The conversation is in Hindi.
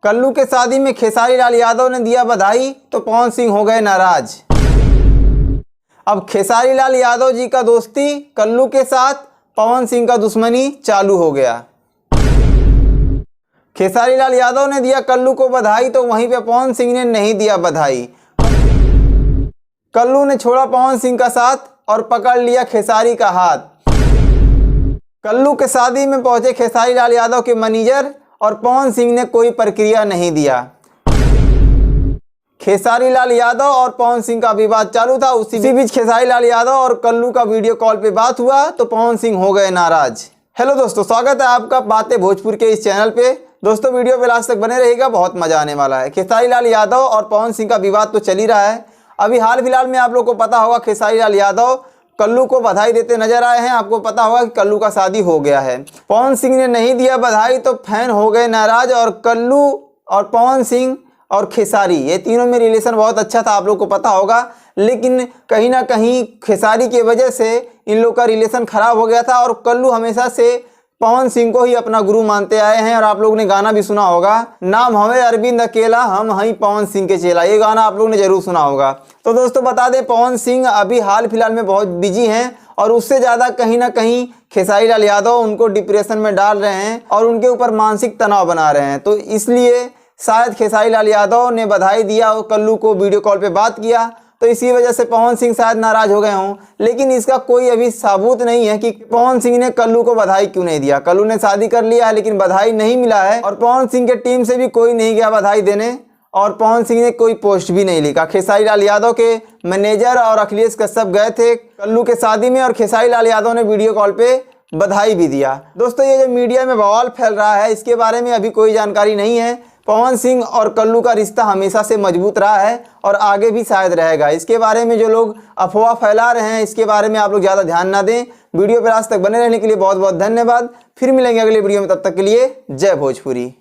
कल्लू के शादी में खेसारी लाल यादव ने दिया बधाई तो पवन सिंह हो गए नाराज। अब खेसारी लाल यादव जी का दोस्ती कल्लू के साथ, पवन सिंह का दुश्मनी चालू हो गया। खेसारी लाल यादव ने दिया कल्लू को बधाई तो वहीं पे पवन सिंह ने नहीं दिया बधाई। कल्लू ने छोड़ा पवन सिंह का साथ और पकड़ लिया खेसारी का हाथ। कल्लू के शादी में पहुंचे खेसारी लाल यादव के मैनेजर और पवन सिंह ने कोई प्रक्रिया नहीं दिया। खेसारी लाल यादव और पवन सिंह का विवाद चालू था। उसी बीच खेसारी लाल यादव और कल्लू का वीडियो कॉल पे बात हुआ तो पवन सिंह हो गए नाराज। हेलो दोस्तों, स्वागत है आपका बातें भोजपुर के इस चैनल पे। दोस्तों वीडियो पे लास्ट तक बने रहेगा, बहुत मजा आने वाला है। खेसारी लाल यादव और पवन सिंह का विवाद तो चल ही रहा है। अभी हाल फिलहाल में आप लोग को पता होगा खेसारी लाल यादव कल्लू को बधाई देते नजर आए हैं। आपको पता होगा कि कल्लू का शादी हो गया है। पवन सिंह ने नहीं दिया बधाई तो फैन हो गए नाराज। और कल्लू और पवन सिंह और खेसारी, ये तीनों में रिलेशन बहुत अच्छा था, आप लोग को पता होगा। लेकिन कहीं ना कहीं खेसारी की वजह से इन लोग का रिलेशन खराब हो गया था। और कल्लू हमेशा से पवन सिंह को ही अपना गुरु मानते आए हैं। और आप लोग ने गाना भी सुना होगा, नाम हमें अरविंद अकेला, हम हई पवन सिंह के चेला। ये गाना आप लोग ने जरूर सुना होगा। तो दोस्तों बता दें, पवन सिंह अभी हाल फिलहाल में बहुत बिजी हैं और उससे ज़्यादा कहीं ना कहीं खेसारी लाल यादव उनको डिप्रेशन में डाल रहे हैं और उनके ऊपर मानसिक तनाव बना रहे हैं। तो इसलिए शायद खेसारी लाल यादव ने बधाई दिया और कल्लू को वीडियो कॉल पे बात किया, तो इसी वजह से पवन सिंह शायद नाराज हो गए हों। लेकिन इसका कोई अभी सबूत नहीं है कि पवन सिंह ने कल्लू को बधाई क्यों नहीं दिया। कल्लू ने शादी कर लिया है लेकिन बधाई नहीं मिला है और पवन सिंह के टीम से भी कोई नहीं गया बधाई देने और पवन सिंह ने कोई पोस्ट भी नहीं लिखा। खेसारी लाल यादव के मैनेजर और अखिलेश कश्यप गए थे कल्लू के शादी में और खेसारी लाल यादव ने वीडियो कॉल पे बधाई भी दिया। दोस्तों ये जो मीडिया में बवाल फैल रहा है इसके बारे में अभी कोई जानकारी नहीं है। पवन सिंह और कल्लू का रिश्ता हमेशा से मजबूत रहा है और आगे भी शायद रहेगा। इसके बारे में जो लोग अफवाह फैला रहे हैं इसके बारे में आप लोग ज़्यादा ध्यान ना दें। वीडियो पर आज तक बने रहने के लिए बहुत बहुत धन्यवाद। फिर मिलेंगे अगले वीडियो में, तब तक के लिए जय भोजपुरी।